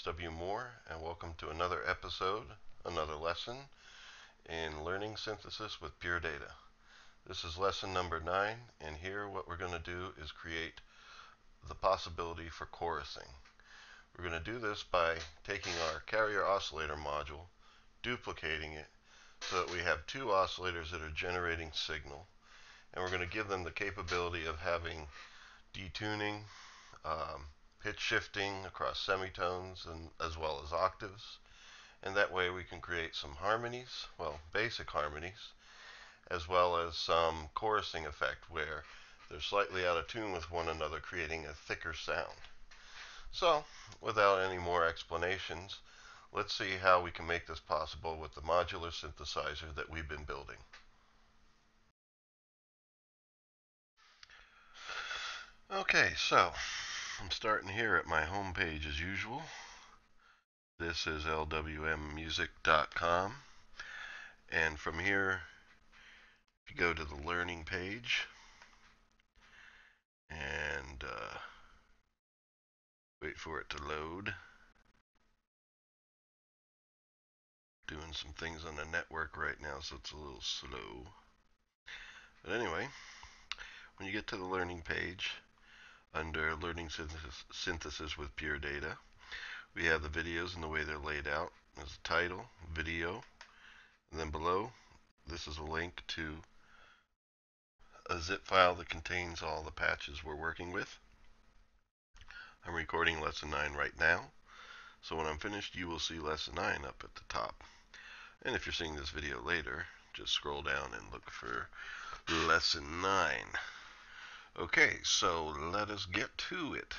W. Moore, and welcome to another episode, another lesson in learning synthesis with pure data. This is lesson number 9, and here what we're going to do is create the possibility for chorusing. We're going to do this by taking our carrier oscillator module, duplicating it so that we have two oscillators that are generating signal, and we're going to give them the capability of having detuning, pitch shifting across semitones and as well as octaves, and that way we can create some harmonies, well, basic harmonies, as well as some chorusing effect where they're slightly out of tune with one another, creating a thicker sound. So, without any more explanations, let's see how we can make this possible with the modular synthesizer that we've been building. Okay, so I'm starting here at my home page as usual. This is lwmmusic.com, and from here you go to the learning page and wait for it to load. Doing some things on the network right now, so it's a little slow. But anyway, when you get to the learning page, under Learning Synthesis with Pure Data, we have the videos and the way they're laid out. There's a title, video, and then below, this is a link to a zip file that contains all the patches we're working with. I'm recording lesson 9 right now, so when I'm finished, you will see lesson 9 up at the top. And if you're seeing this video later, just scroll down and look for lesson 9. Okay, so let us get to it.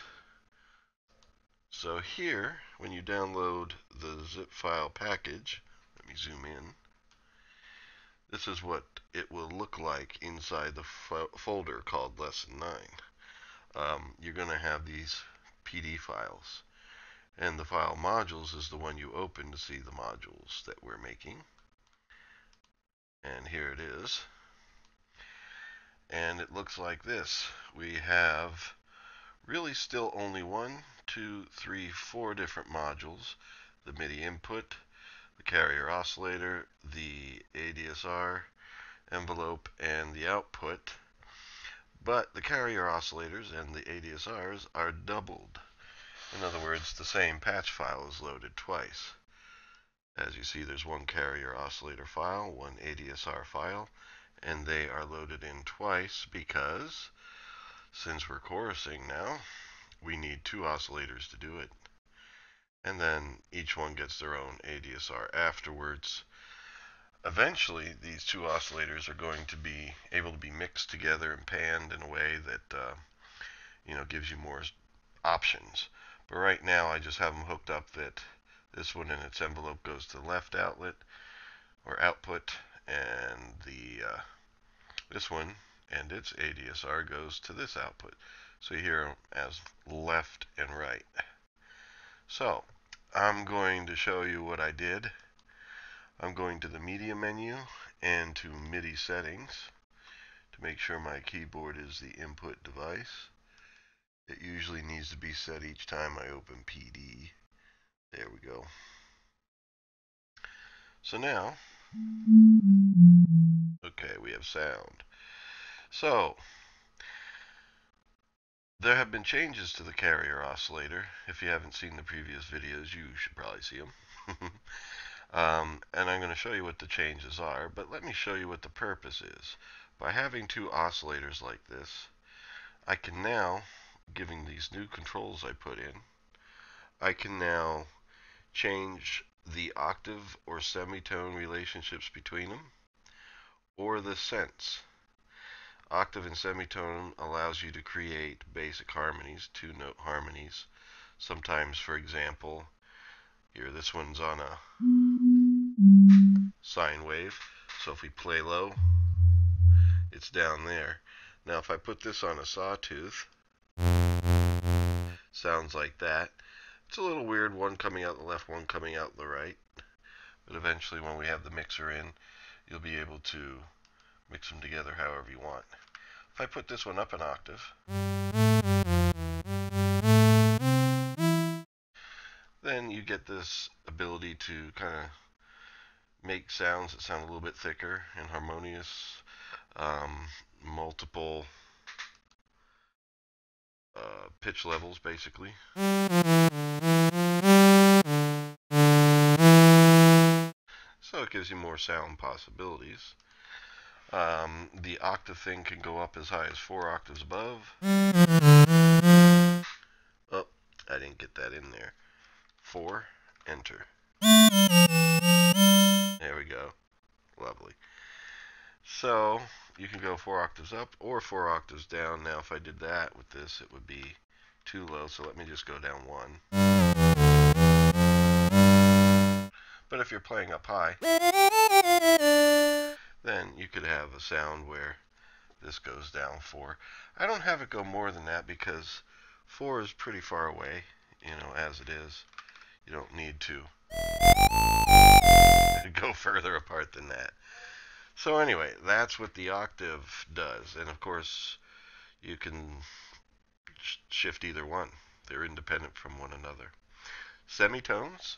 So here, when you download the zip file package, let me zoom in, this is what it will look like inside the folder called lesson 9. You're going to have these PD files, and the file modules is the one you open to see the modules that we're making. And here it is. And it looks like this. We have really still only 1, 2, 3, 4 different modules: the MIDI input, the carrier oscillator, the ADSR envelope, and the output. But the carrier oscillators and the ADSRs are doubled. In other words, the same patch file is loaded twice. As you see, there's one carrier oscillator file, one ADSR file, and they are loaded in twice because, since we're chorusing now, we need 2 oscillators to do it. And then each one gets their own ADSR afterwards. Eventually, these 2 oscillators are going to be able to be mixed together and panned in a way that gives you more options. But right now, I just have them hooked up that this one in its envelope goes to the left outlet or output, and this one and its ADSR goes to this output. So you hear them as left and right. So I'm going to show you what I did. I'm going to the media menu and to MIDI settings to make sure my keyboard is the input device. It usually needs to be set each time I open PD. There we go. So now, okay, we have sound. So there have been changes to the carrier oscillator. If you haven't seen the previous videos, you should probably see them. And I'm going to show you what the changes are, but let me show you what the purpose is. By having 2 oscillators like this, I can now, giving these new controls I put in, I can now change the octave or semitone relationships between them, or the sense. Octave and semitone allows you to create basic harmonies, 2-note harmonies. Sometimes, for example, here this one's on a sine wave, so if we play low, it's down there. Now if I put this on a sawtooth, sounds like that. It's a little weird, one coming out the left, one coming out the right, but eventually when we have the mixer in, you'll be able to mix them together however you want. If I put this one up an octave, then you get this ability to kind of make sounds that sound a little bit thicker and harmonious, multiple pitch levels basically. So it gives you more sound possibilities. The octave thing can go up as high as 4 octaves above. Oh, I didn't get that in there. 4, enter. There we go. Lovely. So you can go 4 octaves up or 4 octaves down. Now if I did that with this, it would be too low, so let me just go down 1. But if you're playing up high, then you could have a sound where this goes down 4. I don't have it go more than that because 4 is pretty far away, as it is. You don't need to go further apart than that. So anyway, that's what the octave does. And of course, you can shift either one. They're independent from one another. Semitones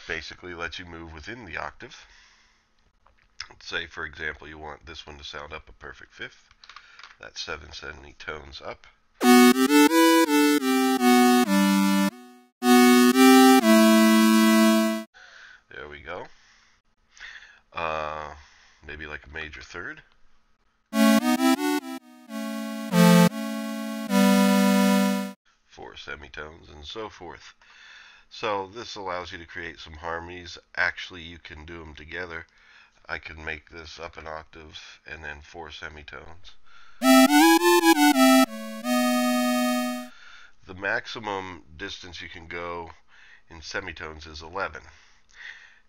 basically let you move within the octave. Let's say, for example, you want this one to sound up a perfect fifth. That's 7 semitones up. There we go. Maybe like a major third. 4 semitones and so forth. So this allows you to create some harmonies. Actually, you can do them together. I can make this up an octave and then 4 semitones. The maximum distance you can go in semitones is 11.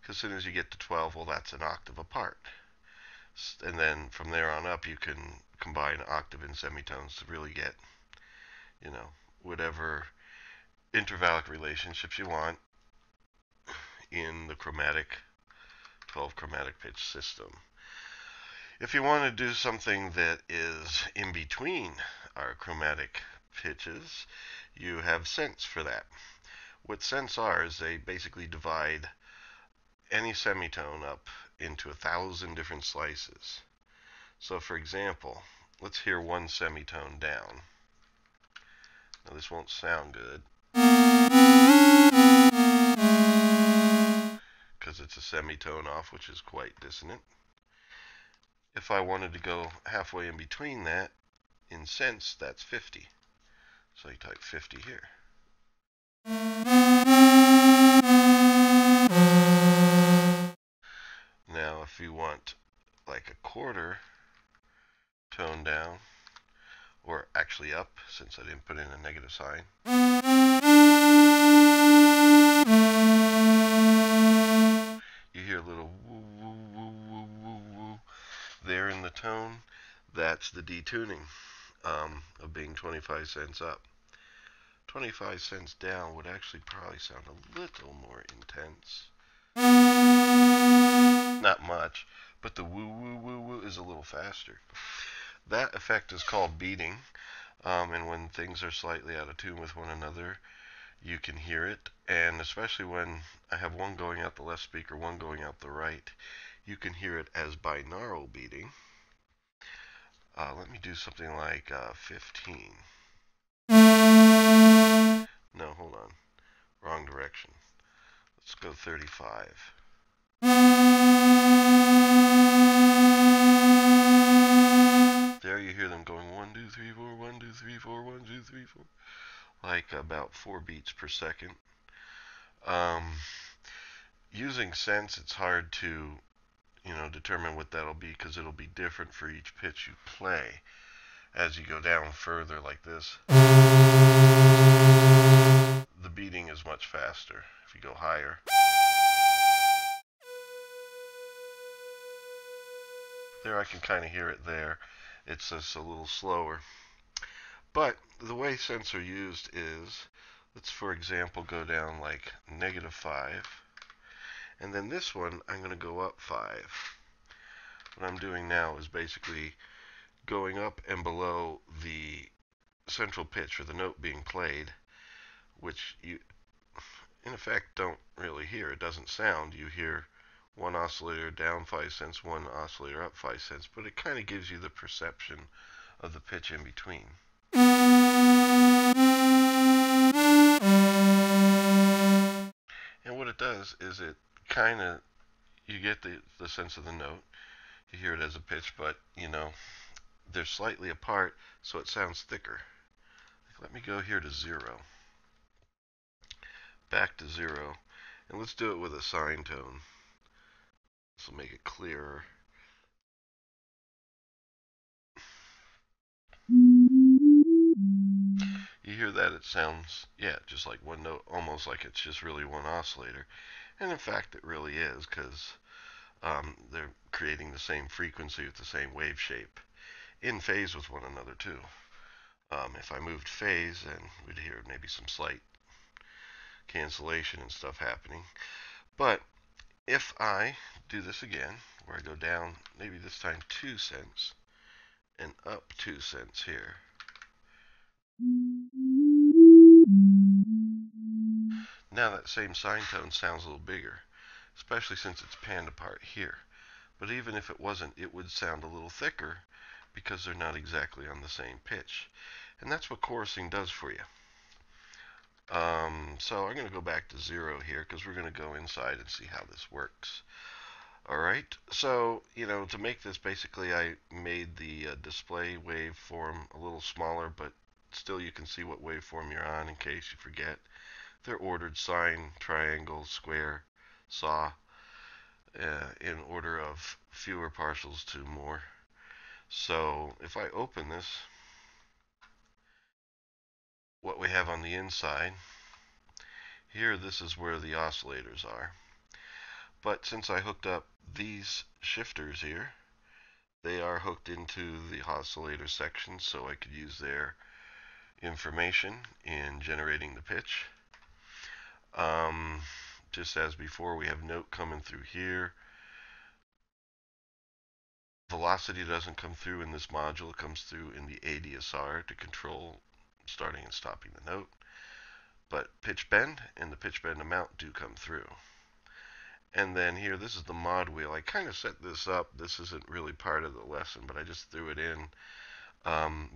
Because as soon as you get to 12, well, that's an octave apart. And then from there on up, you can combine octave and semitones to really get, whatever intervallic relationships you want in the 12 chromatic pitch system. If you want to do something that is in between our chromatic pitches, you have cents for that. What cents are is they basically divide any semitone up into 1,000 different slices. So for example, let's hear one semitone down. Now this won't sound good because it's a semitone off, which is quite dissonant. If I wanted to go halfway in between that, in cents, that's 50. So you type 50 here. Now if you want like a quarter tone down, or actually up, since I didn't put in a negative sign, you hear a little woo woo woo woo woo woo there in the tone. That's the detuning of being 25 cents up. 25 cents down would actually probably sound a little more intense. Not much, but the woo woo woo woo is a little faster. That effect is called beating, and when things are slightly out of tune with one another, you can hear it. And especially when I have one going out the left speaker, one going out the right, you can hear it as binaural beating. Let me do something like 15. No, hold on. Wrong direction. Let's go 35. There you hear them going 1, 2, 3, 4, 1, 2, 3, 4, 1, 2, 3, 4. Like about 4 beats per second. Using cents, it's hard to, determine what that'll be because it'll be different for each pitch you play. As you go down further like this, the beating is much faster. If you go higher, there I can kind of hear it there. It's just a little slower. But the way cents are used is, let's for example go down like -5, and then this one I'm going to go up 5. What I'm doing now is basically going up and below the central pitch or the note being played, which in effect don't really hear. It doesn't sound. You hear one oscillator down 5 cents, one oscillator up 5 cents, but it kind of gives you the perception of the pitch in between. And what it does is it kind of, you get the sense of the note. You hear it as a pitch, but, you know, they're slightly apart, so it sounds thicker. Let me go here to 0. Back to 0. And let's do it with a sine tone. This will make it clearer. You hear that? It sounds, yeah, just like one note, almost like it's just really one oscillator. And in fact, it really is, because they're creating the same frequency with the same wave shape, in phase with one another too. If I moved phase, then we'd hear maybe some slight cancellation and stuff happening. But if I do this again, where I go down, maybe this time 2 cents, and up 2 cents here, now that same sine tone sounds a little bigger, especially since it's panned apart here. But even if it wasn't, it would sound a little thicker because they're not exactly on the same pitch. And that's what chorusing does for you. So I'm going to go back to 0 here because we're going to go inside and see how this works. Alright, so, you know, to make this, basically I made the display waveform a little smaller, but still you can see what waveform you're on in case you forget. They're ordered sine, triangle, square, saw, in order of fewer partials to more. So if I open this, what we have on the inside, here this is where the oscillators are. But since I hooked up these shifters here, they are hooked into the oscillator section, so I could use their information in generating the pitch. Just as before, we have note coming through here. Velocity doesn't come through in this module. It comes through in the ADSR to control starting and stopping the note. But pitch bend and the pitch bend amount do come through. And then here, this is the mod wheel. I kind of set this up. This isn't really part of the lesson, but I just threw it in.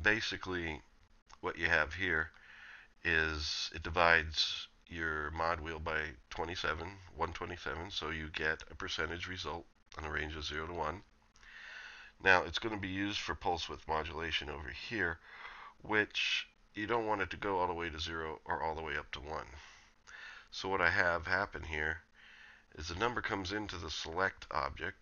Basically, what you have here is it divides your mod wheel by 127, so you get a percentage result on a range of 0 to 1. Now, it's going to be used for pulse width modulation over here, which you don't want it to go all the way to 0 or all the way up to 1. So what I have happen here is the number comes into the select object.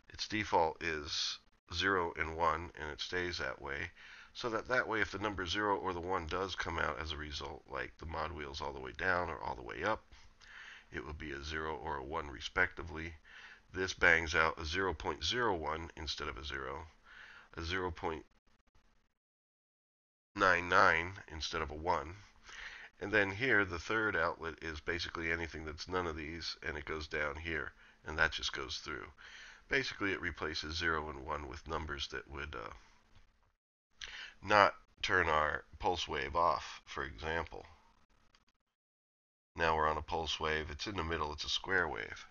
Its default is 0 and 1, and it stays that way. So that way, if the number 0 or the 1 does come out as a result, like the mod wheel's all the way down or all the way up, it will be a 0 or a 1 respectively. This bangs out a 0.01 instead of a 0, a 0.99 instead of a 1. And then here, the third outlet is basically anything that's none of these, and it goes down here, and that just goes through. Basically, it replaces 0 and 1 with numbers that would not turn our pulse wave off, for example. Now we're on a pulse wave. It's in the middle. It's a square wave.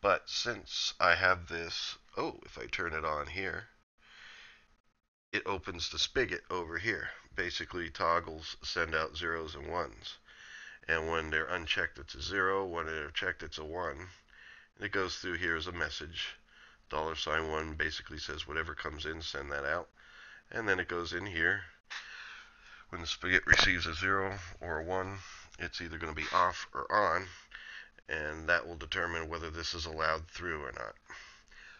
But since I have this, if I turn it on here, it opens the spigot over here. Basically, toggles send out zeros and ones. And when they're unchecked, it's a 0. When they're checked, it's a 1. And it goes through here as a message. $1 basically says whatever comes in, send that out. And then it goes in here. When the spigot receives a 0 or a 1, it's either going to be off or on. And that will determine whether this is allowed through or not.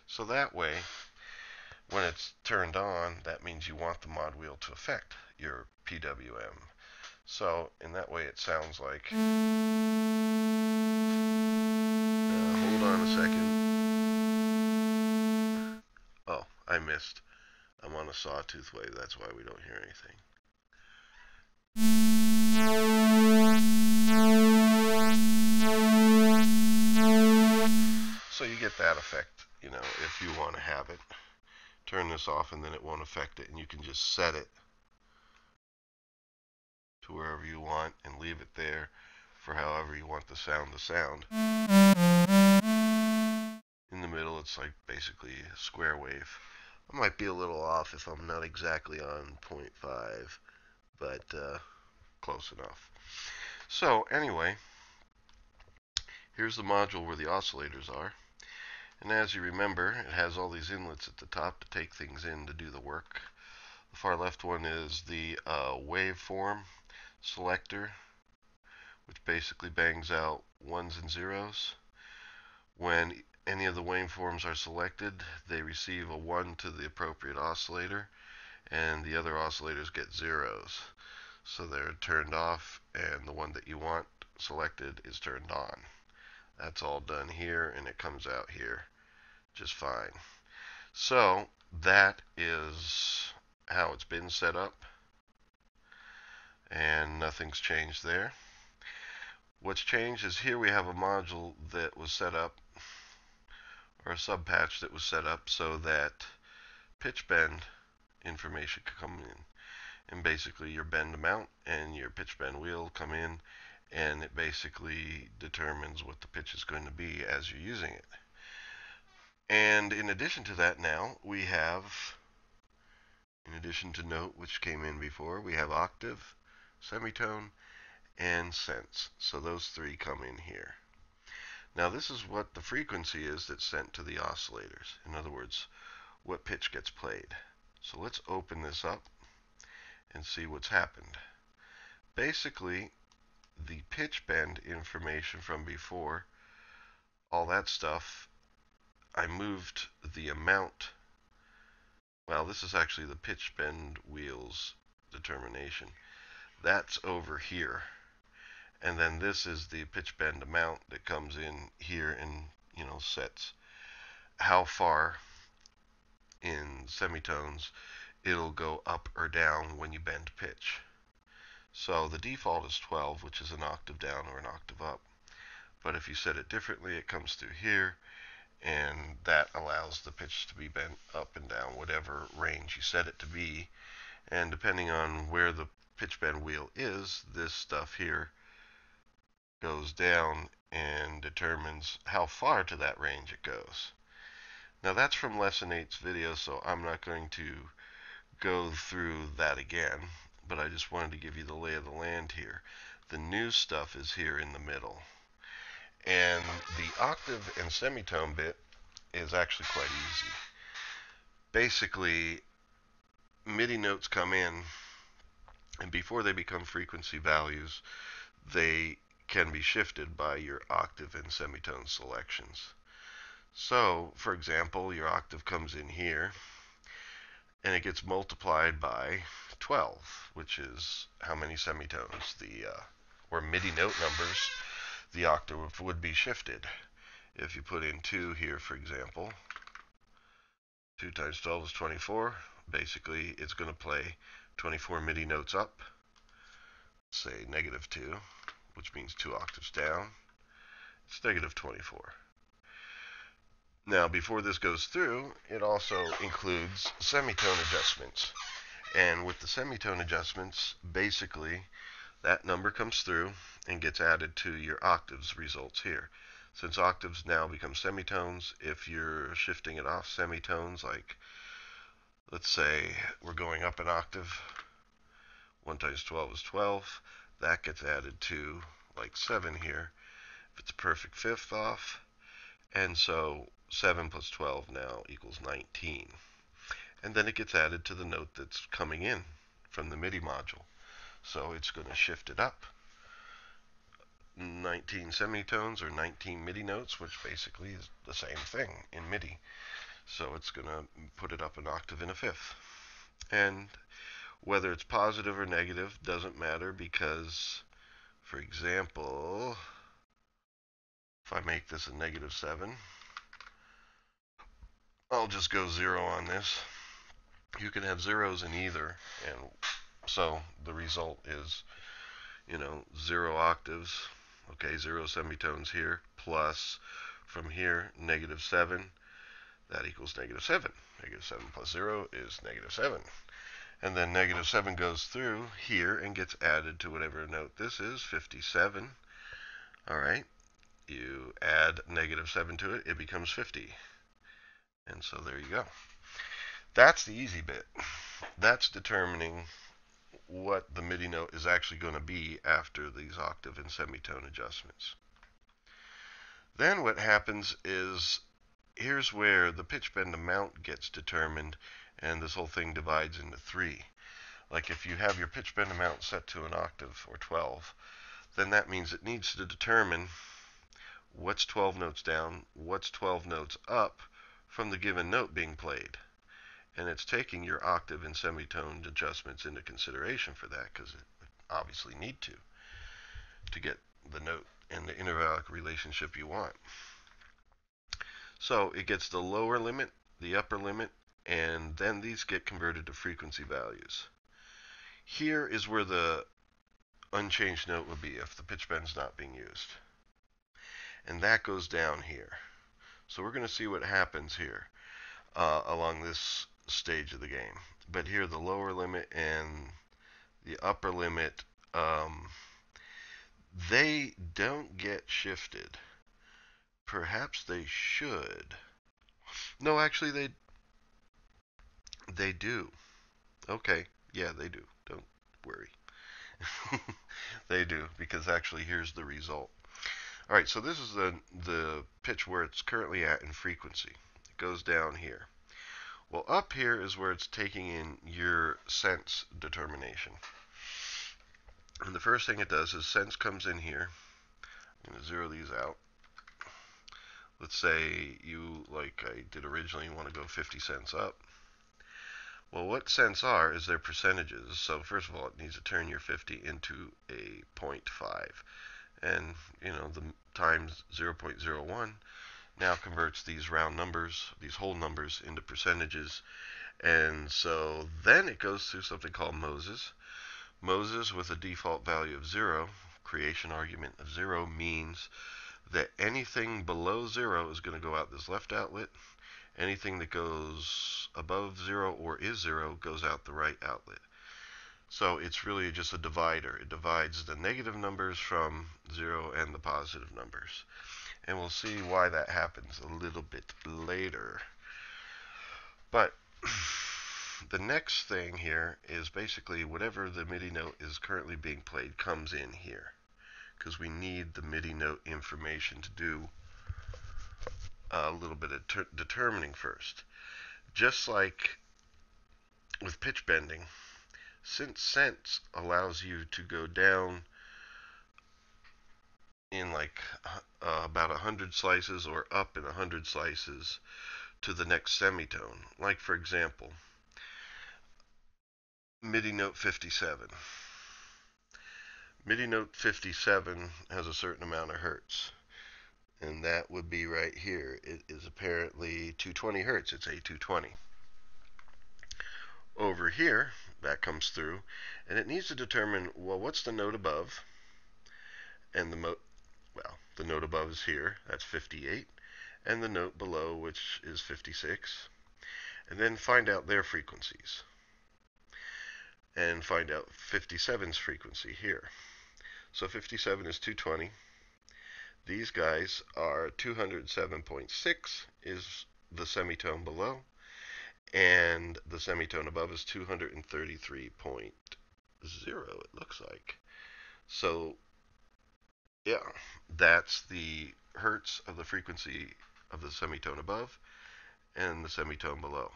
So that way, when it's turned on, that means you want the mod wheel to affect your PWM. So in that way, it sounds like. Hold on a second. Oh, I missed. I'm on a sawtooth wave. That's why we don't hear anything. So you get that effect, you know, if you want to have it. Turn this off and then it won't affect it, and you can just set it to wherever you want and leave it there for however you want the sound to sound. In the middle, it's like basically a square wave. I might be a little off if I'm not exactly on 0.5, but close enough. So anyway, here's the module where the oscillators are. And as you remember, it has all these inlets at the top to take things in to do the work. The far left one is the waveform selector, which basically bangs out ones and zeros. When any of the waveforms are selected, they receive a 1 to the appropriate oscillator, and the other oscillators get zeros. So they're turned off, and the one that you want selected is turned on. That's all done here, and it comes out here just fine. So that is how it's been set up, and nothing's changed there. What's changed is here we have a module that was set up, or a subpatch that was set up so that pitch bend information could come in. And basically your bend amount and your pitch bend wheel come in, and it basically determines what the pitch is going to be as you're using it. And in addition to that, now we have, in addition to note, which came in before, we have octave, semitone, and sense. So those three come in here. Now this is what the frequency is that's sent to the oscillators. In other words, what pitch gets played. So let's open this up and see what's happened. Basically, the pitch bend information from before, all that stuff, I moved the amount. Well, this is actually the pitch bend wheels determination. That's over here. And then this is the pitch bend amount that comes in here and, sets how far in semitones it'll go up or down when you bend pitch. So the default is 12, which is an octave down or an octave up. But if you set it differently, it comes through here, and that allows the pitch to be bent up and down, whatever range you set it to be. And depending on where the pitch bend wheel is, this stuff here goes down and determines how far to that range it goes. Now that's from Lesson 8's video, so I'm not going to go through that again, but I just wanted to give you the lay of the land here. The new stuff is here in the middle. And the octave and semitone bit is actually quite easy. Basically, MIDI notes come in, and before they become frequency values, they can be shifted by your octave and semitone selections. So, for example, your octave comes in here, and it gets multiplied by 12, which is how many semitones, or MIDI note numbers, the octave would be shifted. If you put in 2 here, for example, 2 times 12 is 24. Basically, it's going to play 24 MIDI notes up, say -2, which means 2 octaves down. It's -24. Now, before this goes through, it also includes semitone adjustments. And with the semitone adjustments, basically, that number comes through and gets added to your octaves results here. Since octaves now become semitones, if you're shifting it off semitones, like, let's say we're going up an octave, 1 times 12 is 12, that gets added to, like, 7 here, if it's a perfect fifth off, and so 7 plus 12 now equals 19. And then it gets added to the note that's coming in from the MIDI module. So it's going to shift it up 19 semitones or 19 MIDI notes, which basically is the same thing in MIDI. So it's going to put it up an octave and a fifth. And whether it's positive or negative doesn't matter, because, for example, if I make this a -7, I'll just go 0 on this. You can have zeros in either, and so the result is, 0 octaves, okay, 0 semitones here, plus from here, -7, that equals -7. -7 plus 0 is -7. And then -7 goes through here and gets added to whatever note this is, 57. All right, you add -7 to it, it becomes 50. And so there you go. That's the easy bit. That's determining what the MIDI note is actually going to be after these octave and semitone adjustments. Then what happens is, here's where the pitch bend amount gets determined, and this whole thing divides into 3. Like if you have your pitch bend amount set to an octave or 12, then that means it needs to determine what's 12 notes down, what's 12 notes up from the given note being played. And it's taking your octave and semitone adjustments into consideration for that, because it would obviously need to get the note and the intervallic relationship you want. So it gets the lower limit, the upper limit, and then these get converted to frequency values. Here is where the unchanged note would be if the pitch bend's not being used. And that goes down here. So we're going to see what happens here along this stage of the game. But here the lower limit and the upper limit, they don't get shifted. Perhaps they should. No, actually they do. Okay, yeah, they do. Don't worry. They do, because actually here's the result. All right, so this is the pitch where it's currently at in frequency. It goes down here. Well, up here is where it's taking in your sense determination. And the first thing it does is sense comes in here. I'm going to zero these out. Let's say you, like I did originally, want to go 50 cents up. Well, what cents are is their percentages. So first of all, it needs to turn your 50 into a 0.5. And, you know, the times 0.01 now converts these round numbers, these whole numbers, into percentages. And so then it goes through something called Moses. Moses with a default value of 0, creation argument of 0, means that anything below 0 is going to go out this left outlet. Anything that goes above 0 or is 0 goes out the right outlet. So it's really just a divider. It divides the negative numbers from 0 and the positive numbers. And we'll see why that happens a little bit later. But the next thing here is basically whatever the MIDI note is currently being played comes in here, because we need the MIDI note information to do a little bit of determining first. Just like with pitch bending, since sense allows you to go down in like about 100 slices or up in 100 slices to the next semitone. Like for example, MIDI note 57. MIDI note 57 has a certain amount of hertz, and that would be right here. It is apparently 220 hertz. It's A220. Over here, that comes through, and it needs to determine, well, what's the note above? And the note above is here. That's 58. And the note below, which is 56. And then find out their frequencies. And find out 57's frequency here. So 57 is 220. These guys are 207.6 is the semitone below, and the semitone above is 233.0, it looks like. So yeah, that's the hertz of the frequency of the semitone above and the semitone below.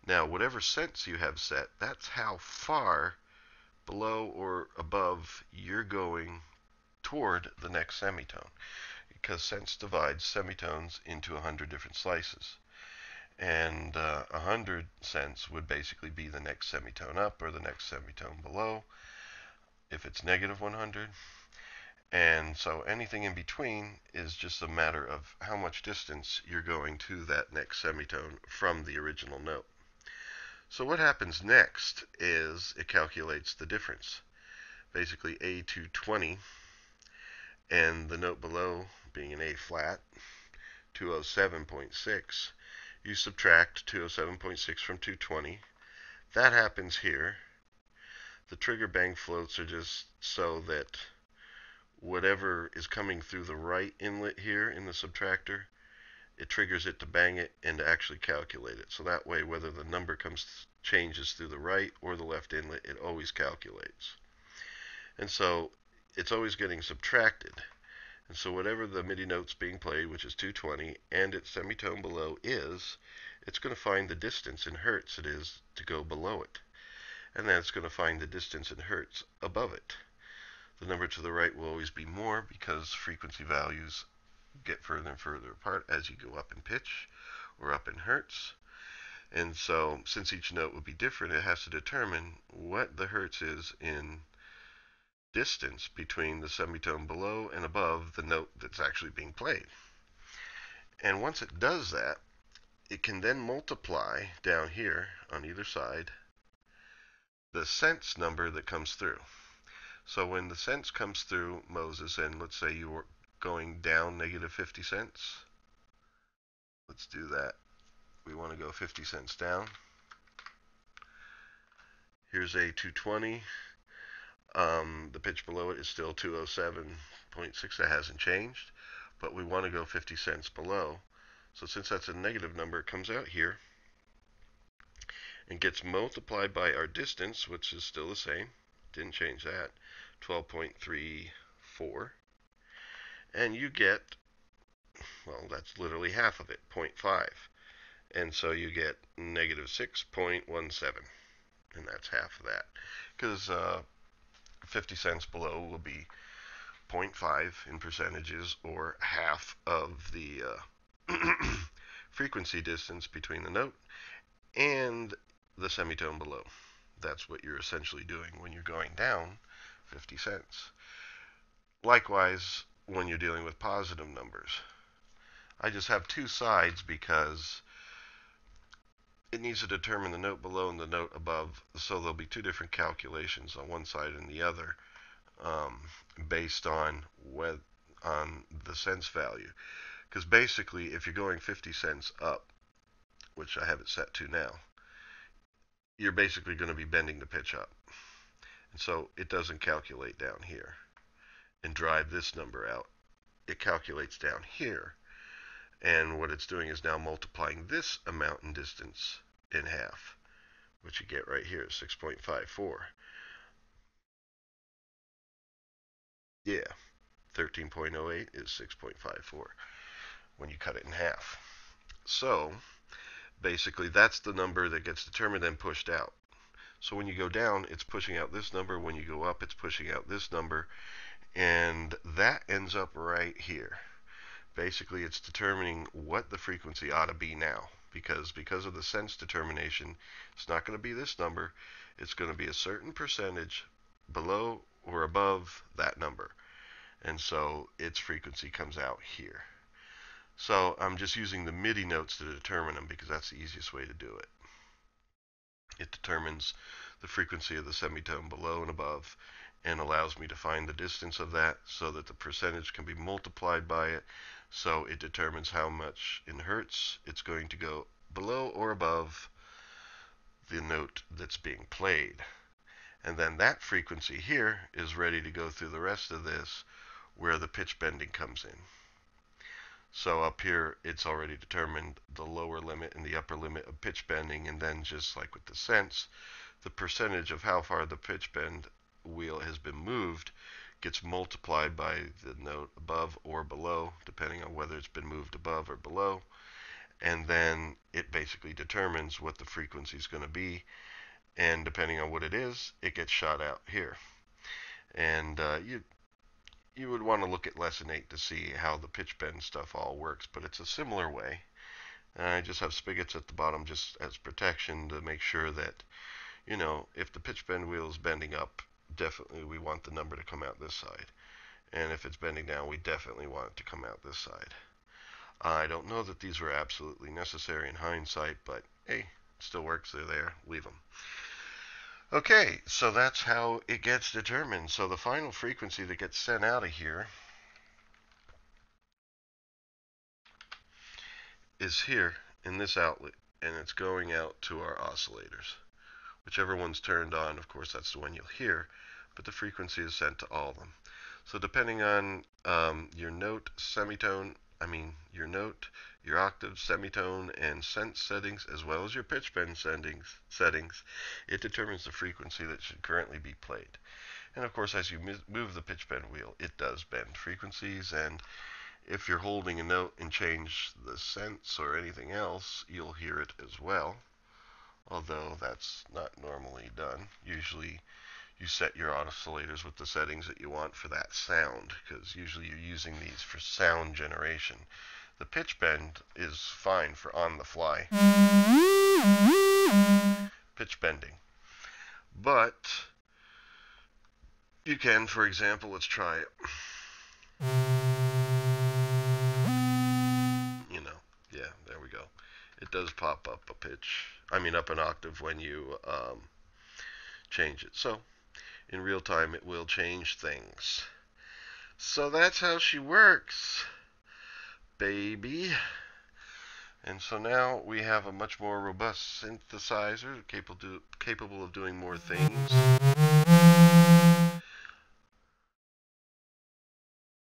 Now, whatever sense you have set, that's how far below or above you're going toward the next semitone, because sense divides semitones into 100 different slices. And 100 cents would basically be the next semitone up or the next semitone below if it's negative 100. And so anything in between is just a matter of how much distance you're going to that next semitone from the original note. So what happens next is it calculates the difference. Basically A220 and the note below being an A flat, 207.6. You subtract 207.6 from 220. That happens here. The trigger bang floats are just so that whatever is coming through the right inlet here in the subtractor, it triggers it to bang it and to actually calculate it. So that way, whether the number changes through the right or the left inlet, it always calculates. And so it's always getting subtracted. And so whatever the MIDI note's being played, which is 220, and its semitone below is, it's going to find the distance in hertz it is to go below it. And then it's going to find the distance in hertz above it. The number to the right will always be more because frequency values get further and further apart as you go up in pitch or up in hertz. And so since each note would be different, it has to determine what the hertz is in distance between the semitone below and above the note that's actually being played. And once it does that, it can then multiply down here on either side the cents number that comes through. So when the cents comes through, Moses, and let's say you were going down negative 50 cents, let's do that. We want to go 50 cents down. Here's a 220. The pitch below it is still 207.6. That hasn't changed, but we want to go 50 cents below. So since that's a negative number, it comes out here and gets multiplied by our distance, which is still the same. Didn't change that. 12.34. And you get, well, that's literally half of it, 0.5. And so you get negative 6.17. And that's half of that. Because 50 cents below will be 0.5 in percentages, or half of the frequency distance between the note and the semitone below. That's what you're essentially doing when you're going down 50 cents. Likewise, when you're dealing with positive numbers. I just have two sides because it needs to determine the note below and the note above, so there'll be two different calculations on one side and the other, based on the cents value. Because basically, if you're going 50 cents up, which I have it set to now, you're basically going to be bending the pitch up. And so it doesn't calculate down here and drive this number out. It calculates down here. And what it's doing is now multiplying this amount in distance in half, which you get right here is 6.54. Yeah, 13.08 is 6.54 when you cut it in half. So basically, that's the number that gets determined and pushed out. So when you go down, it's pushing out this number. When you go up, it's pushing out this number. And that ends up right here. Basically, it's determining what the frequency ought to be now. Because of the cents determination, it's not going to be this number. It's going to be a certain percentage below or above that number. And so its frequency comes out here. So I'm just using the MIDI notes to determine them because that's the easiest way to do it. It determines the frequency of the semitone below and above and allows me to find the distance of that so that the percentage can be multiplied by it. So it determines how much in hertz it's going to go below or above the note that's being played. And then that frequency here is ready to go through the rest of this where the pitch bending comes in. So up here, it's already determined the lower limit and the upper limit of pitch bending, and then just like with the cents, the percentage of how far the pitch bend wheel has been moved gets multiplied by the note above or below, depending on whether it's been moved above or below, and then it basically determines what the frequency is going to be, and depending on what it is, it gets shot out here. And you would want to look at lesson 8 to see how the pitch bend stuff all works, but it's a similar way. I just have spigots at the bottom just as protection to make sure that, you know, if the pitch bend wheel is bending up, definitely we want the number to come out this side. And if it's bending down, we definitely want it to come out this side. I don't know that these were absolutely necessary in hindsight, but hey, it still works. They're there. Leave them. Okay, so that's how it gets determined. So the final frequency that gets sent out of here is here in this outlet, and it's going out to our oscillators. Whichever one's turned on, of course, that's the one you'll hear, but the frequency is sent to all of them. So depending on your note, semitone, your note, your octave, semitone, and sense settings, as well as your pitch bend settings, it determines the frequency that should currently be played. And of course, as you move the pitch bend wheel, it does bend frequencies, and if you're holding a note and change the sense or anything else, you'll hear it as well, although that's not normally done. Usually you set your oscillators with the settings that you want for that sound, because usually you're using these for sound generation. The pitch bend is fine for on the fly pitch bending. But you can, for example, let's try it. Yeah, there we go. It does pop up a pitch, up an octave when you change it. So in real time, it will change things. So that's how she works, baby. And so now we have a much more robust synthesizer capable of doing more things.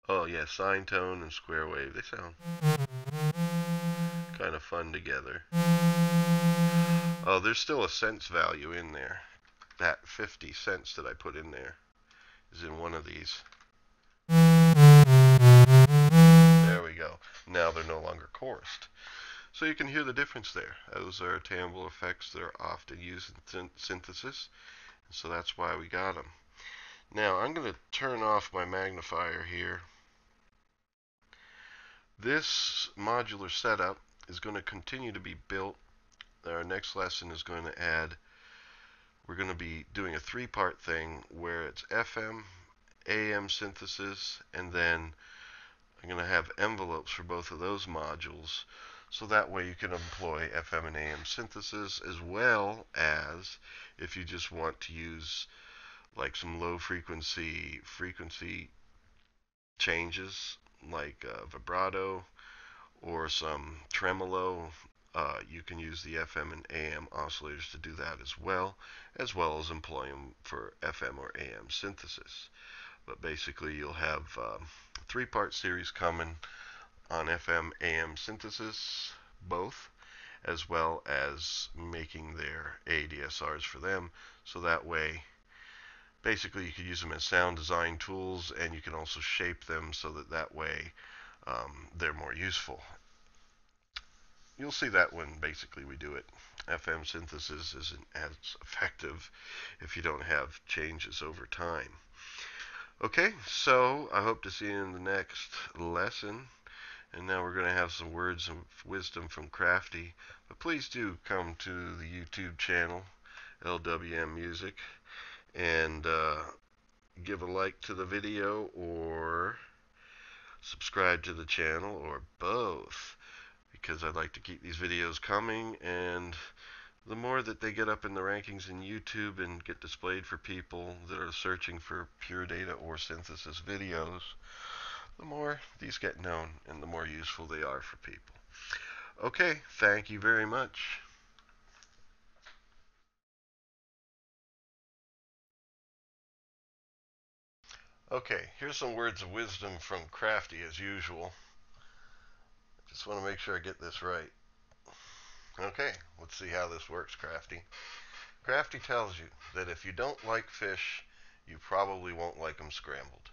Oh yeah, sine tone and square wave, they sound kind of fun together. Oh, there's still a sense value in there. That 50 cents that I put in there is in one of these. There we go. Now they're no longer chorused. So you can hear the difference there. Those are timbre effects that are often used in synthesis. So that's why we got them. Now I'm going to turn off my magnifier here. This modular setup is going to continue to be built. Our next lesson is going to add, we're going to be doing a three-part thing where it's FM, AM synthesis, and then I'm going to have envelopes for both of those modules. So that way you can employ FM and AM synthesis, as well as if you just want to use like some low frequency changes like vibrato or some tremolo, you can use the FM and AM oscillators to do that as well as employ them for FM or AM synthesis. But basically you'll have a three-part series coming on FM AM synthesis, both, as well as making their ADSRs for them, so that way basically you could use them as sound design tools, and you can also shape them so that way they're more useful. You'll see that when basically we do it. FM synthesis isn't as effective if you don't have changes over time. Okay, so I hope to see you in the next lesson. And now we're going to have some words of wisdom from Crafty. But please do come to the YouTube channel, LWM Music, and give a like to the video or subscribe to the channel, or both, because I'd like to keep these videos coming, and the more that they get up in the rankings in YouTube and get displayed for people that are searching for pure data or synthesis videos, the more these get known and the more useful they are for people. Okay, thank you very much. Okay, here's some words of wisdom from Crafty as usual. Just want to make sure I get this right. Okay, let's see how this works, Crafty. Crafty tells you that if you don't like fish, you probably won't like them scrambled.